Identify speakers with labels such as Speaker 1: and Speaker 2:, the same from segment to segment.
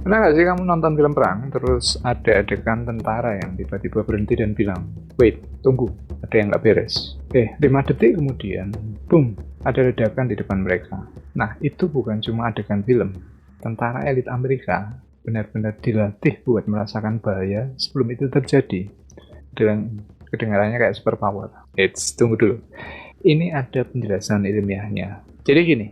Speaker 1: Pernah nggak sih kamu nonton film perang, terus ada adegan tentara yang tiba-tiba berhenti dan bilang, wait, tunggu, ada yang nggak beres. 5 detik kemudian, boom, ada ledakan di depan mereka. Nah, itu bukan cuma adegan film. Tentara elit Amerika benar-benar dilatih buat merasakan bahaya sebelum itu terjadi. Dengan kedengarannya kayak superpower. Tunggu dulu. Ini ada penjelasan ilmiahnya. Jadi gini,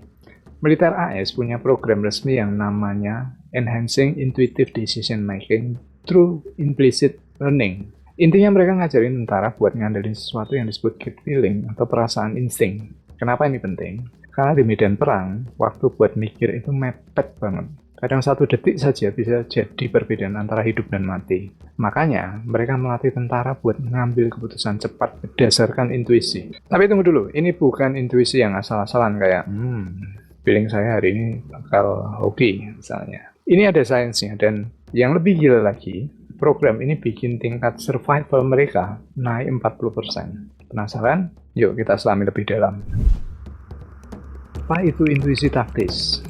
Speaker 1: militer AS punya program resmi yang namanya Enhancing Intuitive Decision Making Through Implicit Learning. Intinya mereka ngajarin tentara buat ngandelin sesuatu yang disebut gut feeling atau perasaan insting. Kenapa ini penting? Karena di medan perang, waktu buat mikir itu mepet banget. Kadang 1 detik saja bisa jadi perbedaan antara hidup dan mati. Makanya, mereka melatih tentara buat mengambil keputusan cepat berdasarkan intuisi. Tapi tunggu dulu, ini bukan intuisi yang asal-asalan kayak, feeling saya hari ini bakal hoki misalnya. Ini ada sainsnya, dan yang lebih gila lagi, program ini bikin tingkat survival mereka naik 40%. Penasaran? Yuk kita selami lebih dalam. Apa itu intuisi taktis?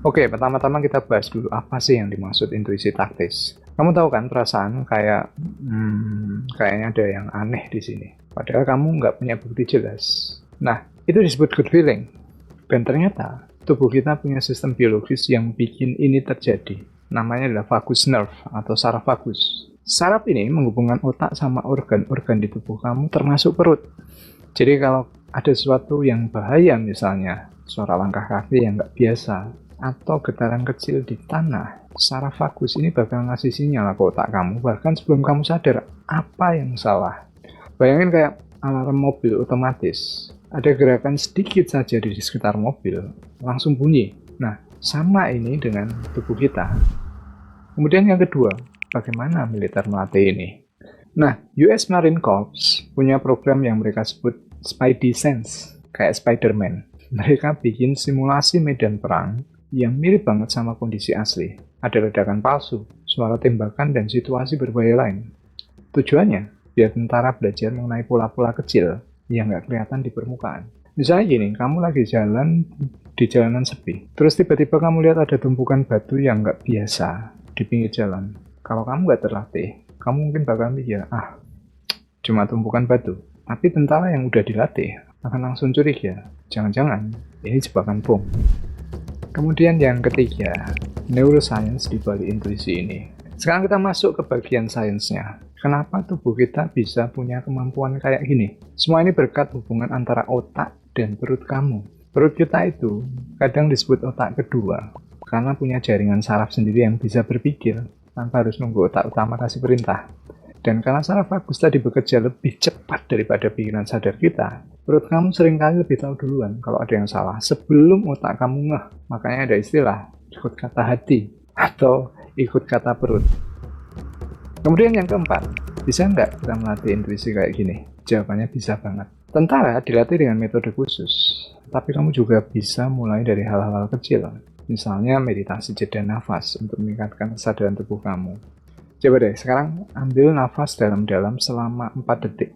Speaker 1: Oke, pertama-tama kita bahas dulu apa sih yang dimaksud intuisi taktis. Kamu tahu kan perasaan kayak, kayaknya ada yang aneh di sini. Padahal kamu nggak punya bukti jelas. Nah, itu disebut good feeling. Dan ternyata, tubuh kita punya sistem biologis yang bikin ini terjadi. Namanya adalah vagus nerve atau saraf vagus. Saraf ini menghubungkan otak sama organ-organ di tubuh kamu termasuk perut. Jadi kalau ada sesuatu yang bahaya misalnya, suara langkah kaki yang nggak biasa, atau getaran kecil di tanah, saraf vagus ini bakal ngasih sinyal ke otak kamu bahkan sebelum kamu sadar apa yang salah. Bayangin kayak alarm mobil otomatis. Ada gerakan sedikit saja di sekitar mobil, langsung bunyi. Nah, sama ini dengan tubuh kita. Kemudian yang kedua, bagaimana militer melatih ini? Nah, US Marine Corps punya program yang mereka sebut Spidey Sense, kayak Spider-Man. Mereka bikin simulasi medan perang yang mirip banget sama kondisi asli. Ada ledakan palsu, suara tembakan, dan situasi berbahaya lain. Tujuannya, biar tentara belajar mengenai pola-pola kecil yang nggak kelihatan di permukaan. Misalnya gini, kamu lagi jalan di jalanan sepi, terus tiba-tiba kamu lihat ada tumpukan batu yang nggak biasa di pinggir jalan. Kalau kamu nggak terlatih, kamu mungkin bakal mikir, cuma tumpukan batu. Tapi tentara yang udah dilatih akan langsung curiga, jangan-jangan ini jebakan bom. Kemudian yang ketiga, neuroscience di balik intuisi ini. Sekarang kita masuk ke bagian sainsnya. Kenapa tubuh kita bisa punya kemampuan kayak gini? Semua ini berkat hubungan antara otak dan perut kamu. Perut kita itu kadang disebut otak kedua, karena punya jaringan saraf sendiri yang bisa berpikir tanpa harus nunggu otak utama kasih perintah. Dan karena saraf vagus tadi bekerja lebih cepat daripada pikiran sadar kita, perut kamu seringkali lebih tahu duluan kalau ada yang salah sebelum otak kamu ngeh. Makanya ada istilah ikut kata hati atau ikut kata perut. Kemudian yang keempat, bisa nggak kita melatih intuisi kayak gini? Jawabannya bisa banget. Tentara dilatih dengan metode khusus, tapi kamu juga bisa mulai dari hal-hal kecil. Misalnya meditasi jeda nafas untuk meningkatkan kesadaran tubuh kamu. Coba deh, sekarang ambil nafas dalam-dalam selama 4 detik.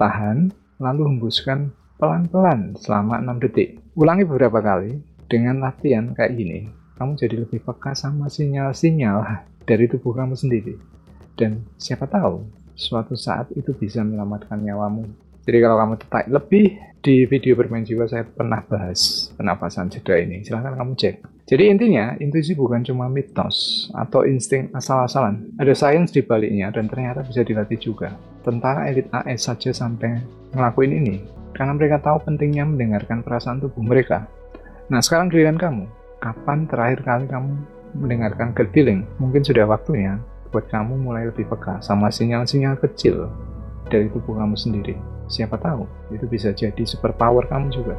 Speaker 1: Tahan, lalu hembuskan pelan-pelan selama 6 detik. Ulangi beberapa kali, dengan latihan kayak gini, kamu jadi lebih peka sama sinyal-sinyal dari tubuh kamu sendiri. Dan siapa tahu, suatu saat itu bisa menyelamatkan nyawamu. Jadi kalau kamu tertarik lebih, di video bermain jiwa saya pernah bahas penapasan jeda ini. Silahkan kamu cek. Jadi intinya, intuisi bukan cuma mitos atau insting asal-asalan. Ada sains di baliknya dan ternyata bisa dilatih juga. Tentara elit AS saja sampai ngelakuin ini karena mereka tahu pentingnya mendengarkan perasaan tubuh mereka. Nah, sekarang giliran kamu. Kapan terakhir kali kamu mendengarkan gut feeling? Mungkin sudah waktunya buat kamu mulai lebih peka sama sinyal-sinyal kecil dari tubuh kamu sendiri. Siapa tahu, itu bisa jadi superpower kamu juga.